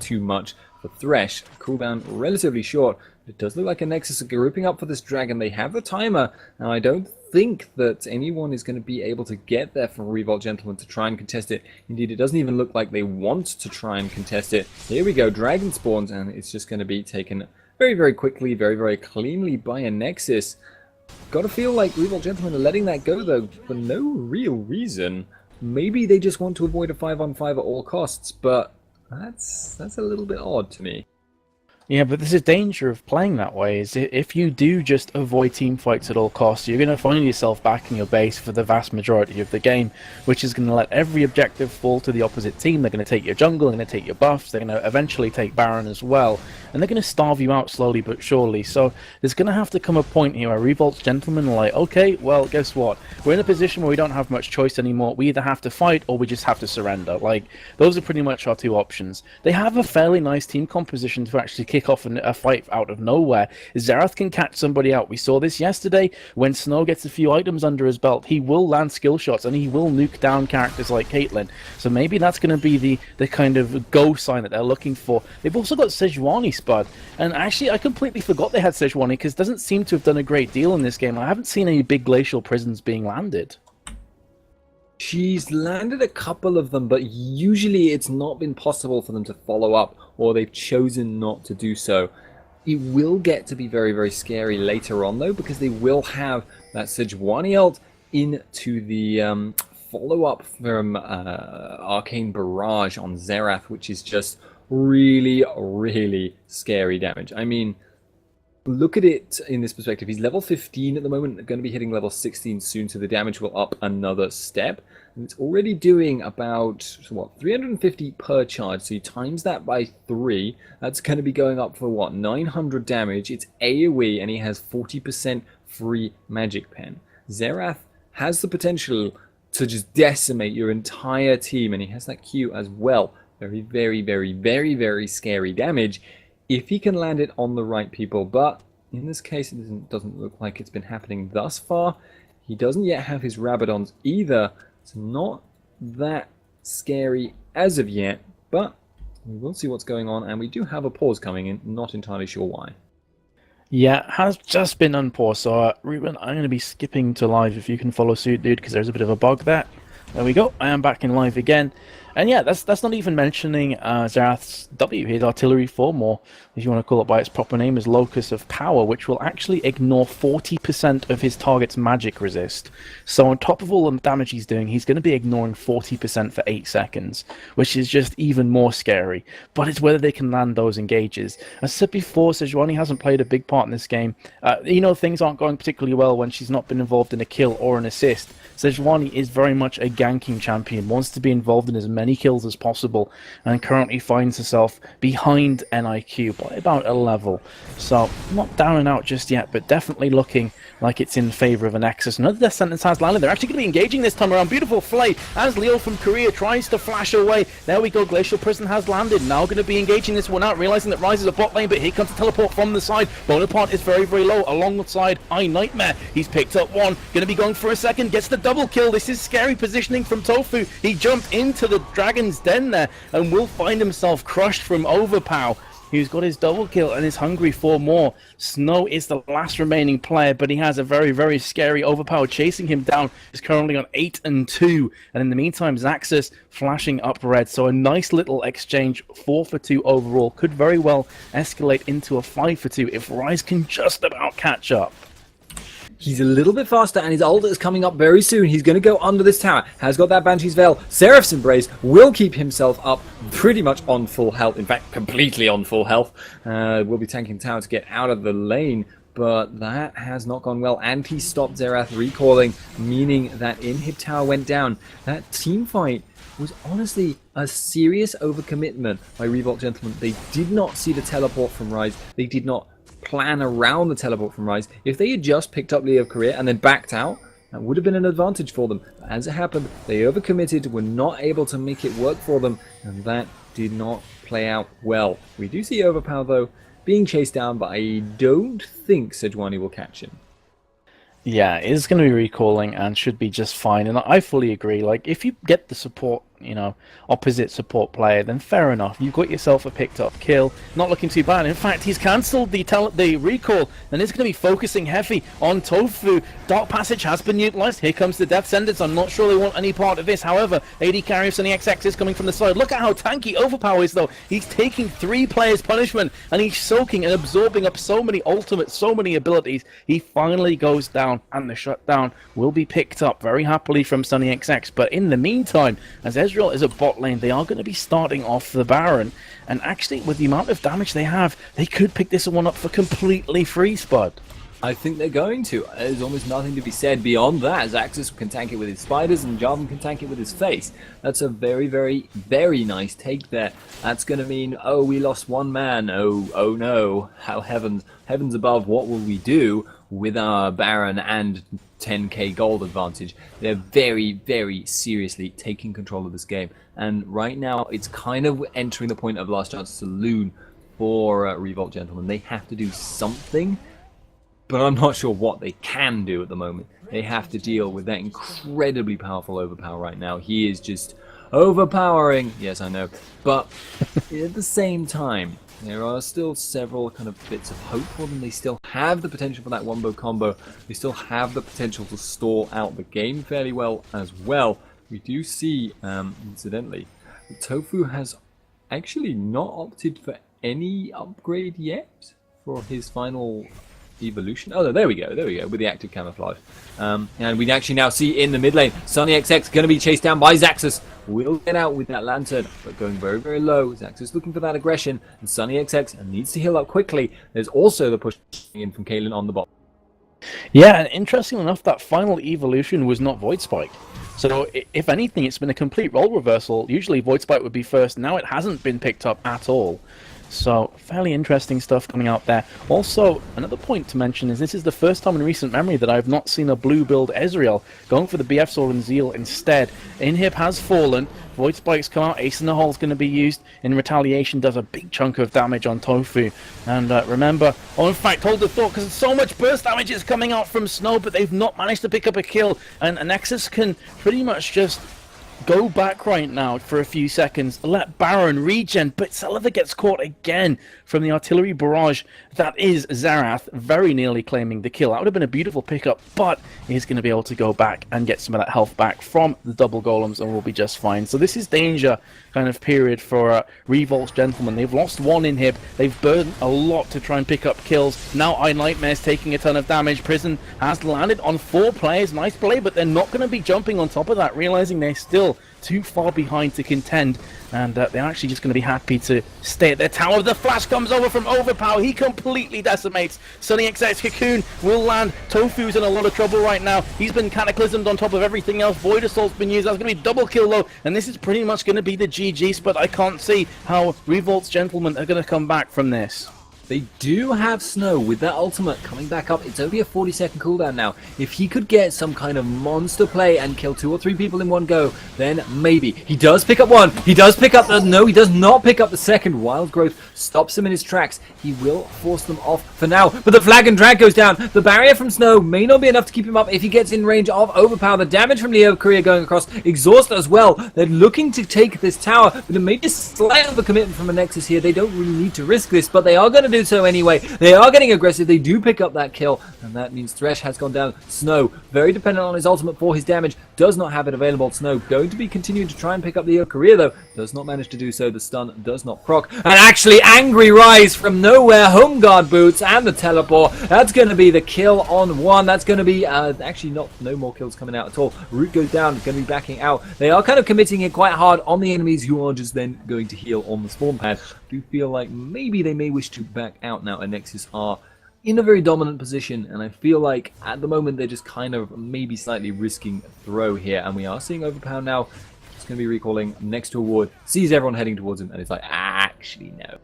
S1: too much for Thresh. Cooldown relatively short. It does look like Anexis are grouping up for this dragon. They have the timer, and I don't think that anyone is going to be able to get there from Revolt Gentleman to try and contest it. Indeed, it doesn't even look like they want to try and contest it. Here we go, dragon spawns, and it's just going to be taken very, very quickly, very, very cleanly by Anexis. Got to feel like Revolt Gentlemen are letting that go, though, for no real reason. Maybe they just want to avoid a 5-on-5 at all costs, but that's a little bit odd to me.
S2: Yeah, but this is danger of playing that way, is if you do just avoid team fights at all costs, you're going to find yourself back in your base for the vast majority of the game, which is going to let every objective fall to the opposite team. They're going to take your jungle, they're going to take your buffs, they're going to eventually take Baron as well, and they're going to starve you out slowly but surely. So there's going to have to come a point here where Revolt's Gentlemen are like, okay, well, guess what? We're in a position where we don't have much choice anymore. We either have to fight or we just have to surrender. Like, those are pretty much our two options. They have a fairly nice team composition to actually kick off a fight out of nowhere. Xerath can catch somebody out. We saw this yesterday. When Snow gets a few items under his belt, he will land skill shots and he will nuke down characters like Caitlyn. So maybe that's going to be the kind of go sign that they're looking for. They've also got Sejuani, Spud. And actually, I completely forgot they had Sejuani because it doesn't seem to have done a great deal in this game. I haven't seen any big glacial prisons being landed.
S1: She's landed a couple of them, but usually it's not been possible for them to follow up, or they've chosen not to do so. It will get to be very, very scary later on, though, because they will have that Sejuani ult into the follow-up from Arcane Barrage on Xerath, which is just really, really scary damage. I mean, look at it in this perspective. He's level 15 at the moment, going to be hitting level 16 soon, so the damage will up another step. And it's already doing about, what, 350 per charge, so you times that by 3. That's going to be going up for, what, 900 damage. It's AoE, and he has 40% free magic pen. Xerath has the potential to just decimate your entire team, and he has that Q as well. Very, very, very, very, very scary damage if he can land it on the right people, but in this case it doesn't look like it's been happening thus far. He doesn't yet have his Rabadons either. It's not that scary as of yet, but we will see what's going on, and we do have a pause coming in, not entirely sure why.
S2: Yeah, has just been unpaused, so Ruben, I'm going to be skipping to live if you can follow suit, dude, because there's a bit of a bug there. There we go, I am back in live again. And yeah, that's not even mentioning Xerath's W, his artillery form, or if you want to call it by its proper name, is Locus of Power, which will actually ignore 40% of his target's magic resist. So on top of all the damage he's doing, he's going to be ignoring 40% for 8 seconds, which is just even more scary. But it's whether they can land those engages. As I said before, Sejuani hasn't played a big part in this game. You know, things aren't going particularly well when she's not been involved in a kill or an assist. Sejuani is very much a ganking champion, wants to be involved in as many kills as possible, and currently finds herself behind NIQ by about a level. So, not down and out just yet, but definitely looking like it's in favour of Anexis. Another death sentence has landed. They're actually going to be engaging this time around. Beautiful flay as Leo from Korea tries to flash away. There we go, Glacial Prison has landed. Now going to be engaging this one out, realising that Rise is a bot lane, but here comes the teleport from the side. Bonaparte is very, very low alongside I Nightmare. He's picked up one, going to be going for a second, gets the double kill. This is scary positioning from Tofu. He jumped into the Dragon's Den there and will find himself crushed from Overpow, who's got his double kill and is hungry for more. Snow is the last remaining player, but he has a very, very scary Overpower chasing him down. He's currently on 8 and 2, and in the meantime, Xaxis flashing up red. So a nice little exchange, 4 for 2 overall. Could very well escalate into a 5 for 2 if Rise can just about catch up.
S1: He's a little bit faster, and his ult is coming up very soon. He's going to go under this tower. Has got that Banshee's Veil. Seraph's Embrace will keep himself up pretty much on full health. In fact, completely on full health. Will be tanking the tower to get out of the lane, but that has not gone well. And he stopped Xerath recalling, meaning that Inhib Tower went down. That team fight was honestly a serious overcommitment by Revolt Gentlemen. They did not see the teleport from Rise. They did not plan around the teleport from Rise. If they had just picked up Leo of Korea and then backed out, that would have been an advantage for them. As it happened, they overcommitted, were not able to make it work for them, and that did not play out well. We do see Overpower, though, being chased down, but I don't think Sejuani will catch him.
S2: Yeah, it is going to be recalling and should be just fine, and I fully agree. Like, if you get the support, you know, opposite support player, then fair enough. You've got yourself a picked up kill. Not looking too bad. In fact, he's cancelled the recall and is going to be focusing heavy on Tofu. Dark Passage has been utilised. Here comes the Death Sentence. I'm not sure they want any part of this. However, AD carry of Sunny XX is coming from the side. Look at how tanky Overpower is, though. He's taking 3 players' punishment and he's soaking and absorbing up so many ultimates, so many abilities. He finally goes down, and the shutdown will be picked up very happily from Sunny XX. But in the meantime, as Ezreal is a bot lane, they are going to be starting off the Baron, and actually with the amount of damage they have, they could pick this one up for completely free, Spud.
S1: I think they're going to. There's almost nothing to be said beyond that. Xaxis can tank it with his spiders, and Jarvan can tank it with his face. That's a very, very, very nice take there. That's going to mean, oh, we lost one man. Oh no. How heavens above, what will we do with our Baron and 10k gold advantage? They're very, very seriously taking control of this game. And right now, it's kind of entering the point of Last Chance Saloon for Revolt Gentlemen. They have to do something, but I'm not sure what they can do at the moment. They have to deal with that incredibly powerful Overpower right now. He is just overpowering. Yes, I know. But at the same time, there are still several kind of bits of hope for them. They still have the potential for that wombo combo. They still have the potential to stall out the game fairly well as well. We do see, incidentally, that Tofu has actually not opted for any upgrade yet for his final evolution. Oh, there we go, with the active camouflage. And we actually now see in the mid lane, Sunny XX going to be chased down by Xaxis. will get out with that lantern, but going very, very low. Zaxxas looking for that aggression, and Sunny XX needs to heal up quickly. There's also the push in from Caitlyn on the bot.
S2: Yeah, and interesting enough, that final evolution was not Void Spike. So, if anything, it's been a complete role reversal. Usually Void Spike would be first. Now it hasn't been picked up at all. So, fairly interesting stuff coming out there. Also, another point to mention is this is the first time in recent memory that I've not seen a blue build Ezreal going for the BF Sword and Zeal instead. Inhib has fallen. Void Spike's come out. Ace in the Hole is going to be used in retaliation. Does a big chunk of damage on Tofu. And remember, in fact, hold the thought, because so much burst damage is coming out from Snow, but they've not managed to pick up a kill. And Anexis can pretty much just go back right now for a few seconds, let Baron regen, but Sullivan gets caught again from the artillery barrage. That is Zarath very nearly claiming the kill. That would have been a beautiful pickup, but he's going to be able to go back and get some of that health back from the double golems and will be just fine. So this is danger kind of period for Revolt's Gentlemen. They've lost one inhib, they've burned a lot to try and pick up kills. Now Nightmare's taking a ton of damage. Prison has landed on 4 players. Nice play, but they're not going to be jumping on top of that, realizing they're still too far behind to contend, and they're actually just going to be happy to stay at their tower. The flash comes over from Overpower. He completely decimates. Sunny XX Cocoon will land. Tofu's in a lot of trouble right now. He's been cataclysmed on top of everything else. Void Assault's been used. That's going to be double kill though, and this is pretty much going to be the GG spot. I can't see how Revolt's Gentlemen are going to come back from this.
S1: They do have Snow with that ultimate coming back up. It's only a 40-second cooldown now. If he could get some kind of monster play and kill 2 or 3 people in one go, then maybe. He does pick up one. He does pick up the... No, he does not pick up the second. Wild Growth stops him in his tracks. He will force them off for now. But the Flag and Drag goes down. The barrier from Snow may not be enough to keep him up if he gets in range of Overpower. The damage from Leo Korea going across. Exhaust as well. They're looking to take this tower, but it may be a slight of a commitment from Anexis here. They don't really need to risk this, but they are going to do so anyway. They are getting aggressive. They do pick up that kill, and that means Thresh has gone down. Snow, very dependent on his ultimate for his damage, does not have it available. Snow going to be continuing to try and pick up the career though, does not manage to do so. The stun does not proc, and actually Angry Rise from nowhere, Home Guard boots and the teleport. That's going to be the kill on one. That's going to be actually no more kills coming out at all. Root goes down, going to be backing out. They are kind of committing it quite hard on the enemies who are just then going to heal on the spawn pad. Do feel like maybe they may wish to back out now. Anexis are in a very dominant position, and I feel like at the moment they're just kind of maybe slightly risking a throw here, and we are seeing Overpower now. It's going to be recalling next to a ward, sees everyone heading towards him, and it's like, actually no.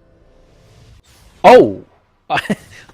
S2: Oh!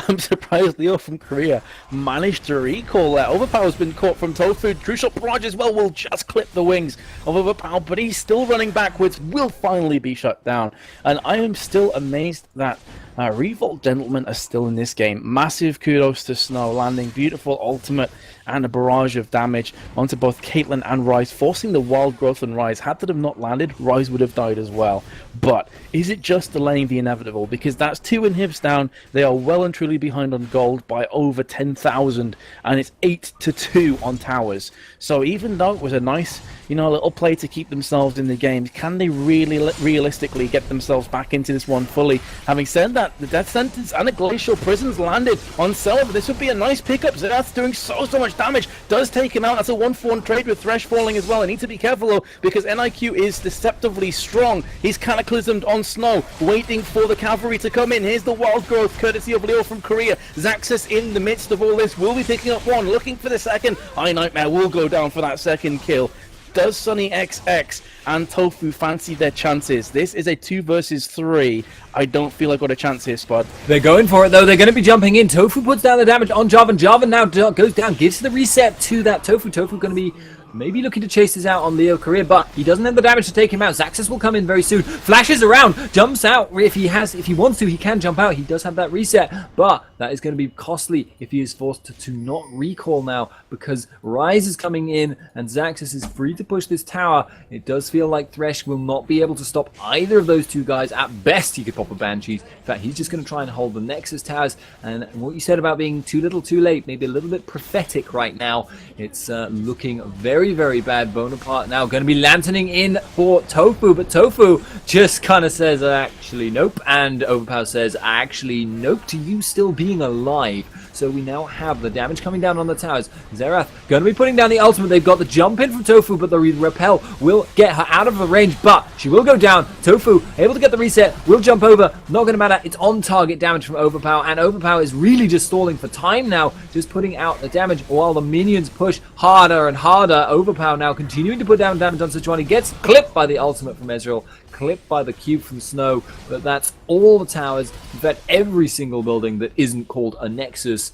S2: I'm surprised Leo from Korea managed to recall that. Overpower's been caught from Tofu. True Shot Barrage as well will just clip the wings of Overpower, but he's still running backwards, will finally be shut down. And I am still amazed that Revolt Gentlemen are still in this game. Massive kudos to Snow, landing beautiful ultimate and a barrage of damage onto both Caitlyn and Rise, forcing the Wild Growth on Rise. Had that have not landed, Rise would have died as well. But is it just delaying the inevitable? Because that's 2 inhibs down. They are well and truly behind on gold by over 10,000, and it's 8-2 on towers. So even though it was a nice, little play to keep themselves in the game, can they really realistically get themselves back into this one fully? Having said that, the Death Sentence and a Glacial Prison's landed on Selva. This would be a nice pickup. Zerath's doing so much damage. Does take him out. That's a 1-for-1 trade with Thresh falling as well. I need to be careful though, because NIQ is deceptively strong. He's cataclysmed on Snow, waiting for the cavalry to come in. Here's the Wild Growth, courtesy of Leo from Korea. Zaxxas in the midst of all this will be picking up one, looking for the second. Nightmare will go down for that second kill. Does Sunny XX and Tofu fancy their chances? This is a 2 versus 3. I don't feel I've got a chance here, Spud.
S1: They're going for it, though. They're going to be jumping in. Tofu puts down the damage on Jarvan. Jarvan now goes down, gives the reset to that Tofu. Tofu going to be maybe looking to chase this out on Leo Korea, but he doesn't have the damage to take him out. Zaxxas will come in very soon. Flashes around, jumps out. If he wants to, he can jump out. He does have that reset, but that is going to be costly if he is forced to not recall now, because Rise is coming in and Zaxxas is free to push this tower. It does feel like Thresh will not be able to stop either of those two guys. At best, he could pop a Banshees. In fact, he's just going to try and hold the Nexus towers. And what you said about being too little too late, maybe a little bit prophetic right now. It's looking very, very bad. Bonaparte now going to be lanterning in for Tofu, but Tofu just kind of says, actually, nope. And Overpower says, actually, nope, to you still being alive. So we now have the damage coming down on the towers. Xerath going to be putting down the ultimate. They've got the jump in from Tofu, but the repel will get her out of the range, but she will go down. Tofu able to get the reset, will jump over. Not going to matter. It's on target damage from Overpower, and Overpower is really just stalling for time now, just putting out the damage while the minions push harder and harder. Overpower now continuing to put down damage on Sejuani. Gets clipped by the ultimate from Ezreal, clipped by the cube from Snow, but that's all the towers. In fact, every single building that isn't called Anexis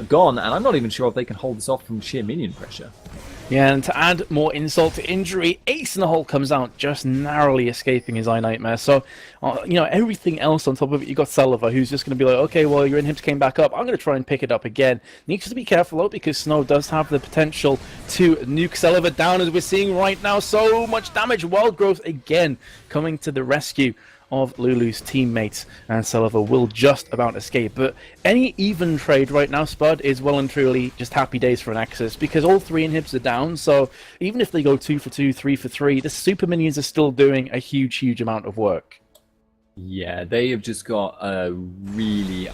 S1: gone, and I'm not even sure if they can hold this off from sheer minion pressure.
S2: Yeah, and to add more insult to injury, Ace in the hole comes out, just narrowly escaping his Eye Nightmare. So, everything else on top of it, you got Sullivan, who's just going to be like, okay, well, your inhibs came back up. I'm going to try and pick it up again. Needs to be careful, though, because Snow does have the potential to nuke Sullivan down, as we're seeing right now. So much damage. Wild Growth again coming to the rescue of Lulu's teammates, and Sullivan will just about escape. But any even trade right now, Spud, is well and truly just happy days for Anexis, because all three inhibs are down, so even if they go 2 for 2, 3 for 3, the super minions are still doing a huge amount of work.
S1: Yeah, they have just got a really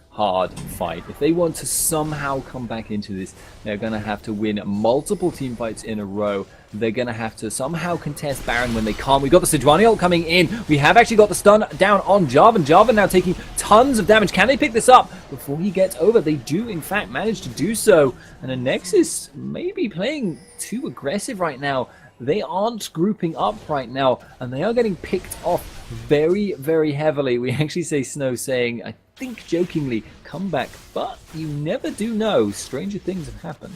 S1: hard fight. If they want to somehow come back into this, they're going to have to win multiple team fights in a row. They're going to have to somehow contest Baron when they can't. We've got the Sejuani ult coming in. We have actually got the stun down on Jarvan. Jarvan now taking tons of damage. Can they pick this up before he gets over? They do, in fact, manage to do so. And Anexis may be playing too aggressive right now. They aren't grouping up right now, and they are getting picked off very heavily. We actually say Snow saying, I think jokingly, come back, but you never do know. Stranger things have happened.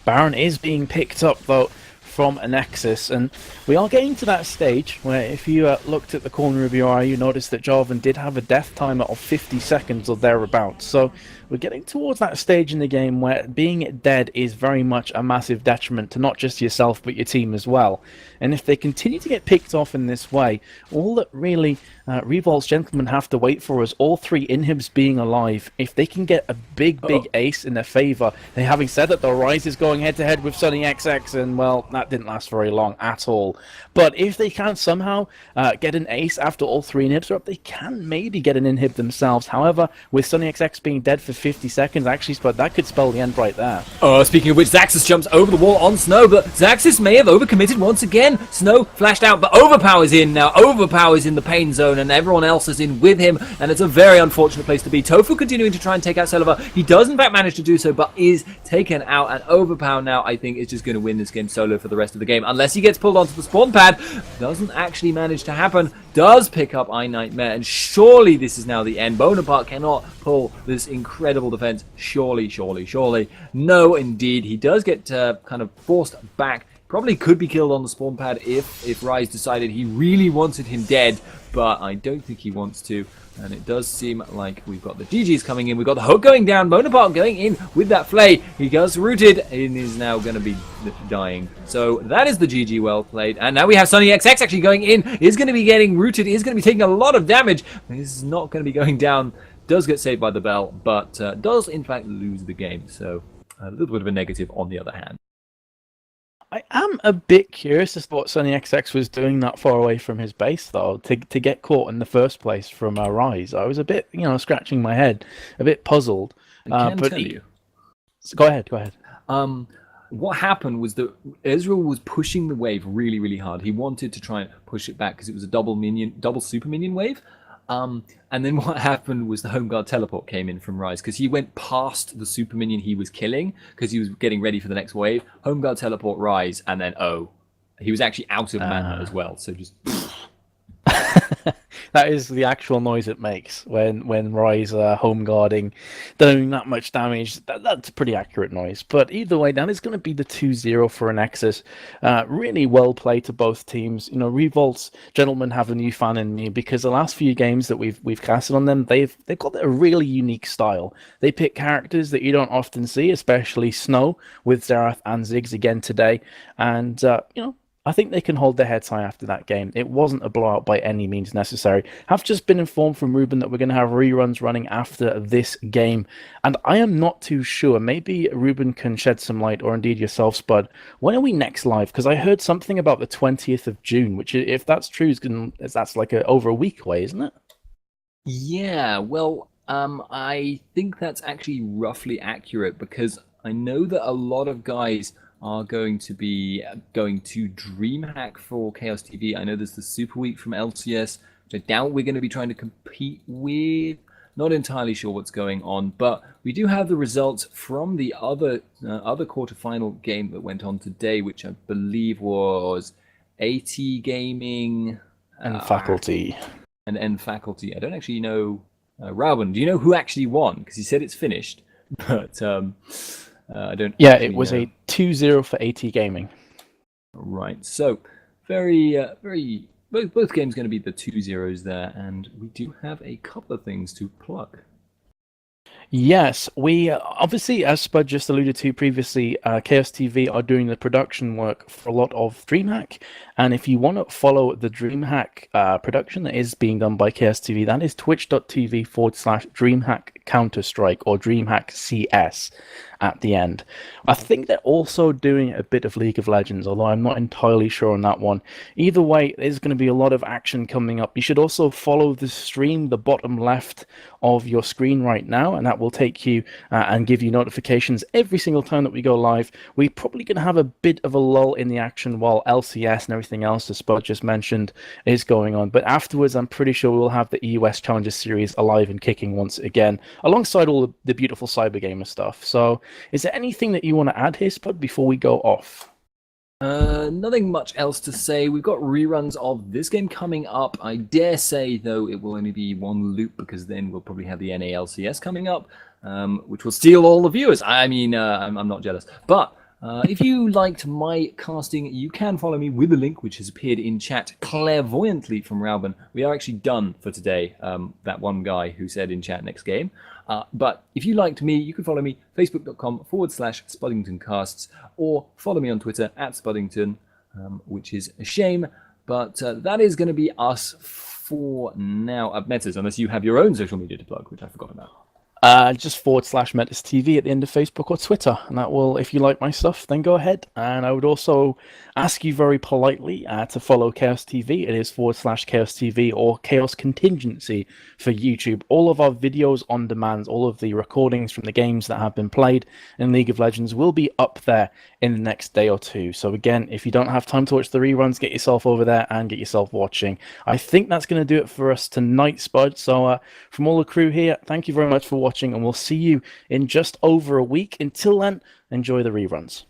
S2: Baron is being picked up, though, from Anexis, and we are getting to that stage where if you looked at the corner of your eye, you noticed that Jarvan did have a death timer of 50 seconds or thereabouts. So we're getting towards that stage in the game where being dead is very much a massive detriment to not just yourself but your team as well. And if they continue to get picked off in this way, all that really Revolt's gentlemen have to wait for is all three inhibs being alive. If they can get a big ace in their favor, they having said that the Rise is going head to head with Sunny XX, and well, that didn't last very long at all. But if they can somehow get an ace after all three inhibs are up, they can maybe get an inhib themselves. However, with Sunny XX being dead for 50 seconds, actually, that could spell the end right there.
S1: Speaking of which, Xaxis jumps over the wall on Snow, but Xaxis may have overcommitted once again. Snow flashed out, but Overpower's in now. Overpower's in the pain zone, and everyone else is in with him, and it's a very unfortunate place to be. Tofu continuing to try and take out Sullivan. He does in fact manage to do so, but is taken out, and Overpower now, I think, is just going to win this game solo for the rest of the game, unless he gets pulled onto the spawn pad. Doesn't actually manage to happen. Does pick up Eye Nightmare, and surely this is now the end. Bonaparte cannot pull this incredible defense. Surely. No, indeed. He does get kind of forced back. Probably could be killed on the spawn pad if Rise decided he really wanted him dead, but I don't think he wants to. And it does seem like we've got the GGs coming in. We've got the hook going down. Bonaparte going in with that flay. He gets rooted and is now going to be dying. So that is the GG well played. And now we have Sunny XX actually going in. Is going to be getting rooted. Is going to be taking a lot of damage. This is not going to be going down. Does get saved by the bell, but does in fact lose the game. So a little bit of a negative on the other hand.
S2: I am a bit curious as to what Sunny XX was doing that far away from his base, though, to get caught in the first place from Rise. I was a bit, scratching my head, a bit puzzled.
S1: I can tell you.
S2: Go ahead.
S1: What happened was that Ezreal was pushing the wave really hard. He wanted to try and push it back because it was a double super minion wave. And then what happened was the Home Guard teleport came in from Rise because he went past the super minion he was killing because he was getting ready for the next wave. Home Guard teleport Rise, and then he was actually out of mana as well. So just
S2: that is the actual noise it makes when Rise home guarding, doing that much damage. That's a pretty accurate noise. But either way, that is going to be the 2-0 for Anexis. Really well played to both teams. Revolt's gentlemen have a new fan in me because the last few games that we've casted on them, they've got a really unique style. They pick characters that you don't often see, especially Snow with Xerath and Ziggs again today, and I think they can hold their heads high after that game. It wasn't a blowout by any means necessary. I've just been informed from Ruben that we're going to have reruns running after this game, and I am not too sure. Maybe Ruben can shed some light, or indeed yourself, Spud. When are we next live? Because I heard something about the 20th of June, which, if that's true, that's like over a week away, isn't it?
S1: Yeah, well, I think that's actually roughly accurate because I know that a lot of guys are going to be going to DreamHack for Chaos TV. I know there's the Super Week from LCS, which I doubt we're going to be trying to compete with. Not entirely sure what's going on, but we do have the results from the other quarterfinal game that went on today, which I believe was AT Gaming
S2: And Faculty.
S1: and Faculty. I don't actually know. Rauben, do you know who actually won? Because he said it's finished, but I don't.
S2: Yeah, it was
S1: know.
S2: a 2-0 for AT Gaming.
S1: Right. So very. Both games going to be the 2-0s there, and we do have a couple of things to plug.
S2: Yes, we obviously, as Spud just alluded to previously, Chaos TV are doing the production work for a lot of DreamHack. And if you want to follow the DreamHack production that is being done by Chaos TV, that is twitch.tv/DreamHack Counter-Strike or DreamHack CS at the end. I think they're also doing a bit of League of Legends, although I'm not entirely sure on that one. Either way, there's going to be a lot of action coming up. You should also follow the stream, the bottom left of your screen right now, and that will take you and give you notifications every single time that we go live. We're probably going to have a bit of a lull in the action while LCS and everything else, as Spud just mentioned, is going on. But afterwards, I'm pretty sure we'll have the EUS Challenger Series alive and kicking once again, alongside all the beautiful CyberGamer stuff. So, is there anything that you want to add here, Spud, before we go off?
S1: Nothing much else to say. We've got reruns of this game coming up. I dare say, though, it will only be one loop because then we'll probably have the NALCS coming up, which will steal all the viewers. I mean, I'm not jealous. But if you liked my casting, you can follow me with a link which has appeared in chat clairvoyantly from Rauben. We are actually done for today. That one guy who said in chat next game. But if you liked me, you can follow me, facebook.com/SpuddingtonCasts, or follow me on Twitter @Spuddington, which is a shame. But that is going to be us for now. Metas, unless you have your own social media to plug, which I forgot about.
S2: Just /Metis TV at the end of Facebook or Twitter, and that will, if you like my stuff, then go ahead. And I would also ask you very politely to follow Chaos TV. It is /Chaos TV or Chaos Contingency for YouTube. All of our videos on demand, all of the recordings from the games that have been played in League of Legends will be up there in the next day or two. So again, if you don't have time to watch the reruns, get yourself over there and get yourself watching. I think that's going to do it for us tonight, Spud. So from all the crew here, thank you very much for watching, and we'll see you in just over a week. Until then, enjoy the reruns.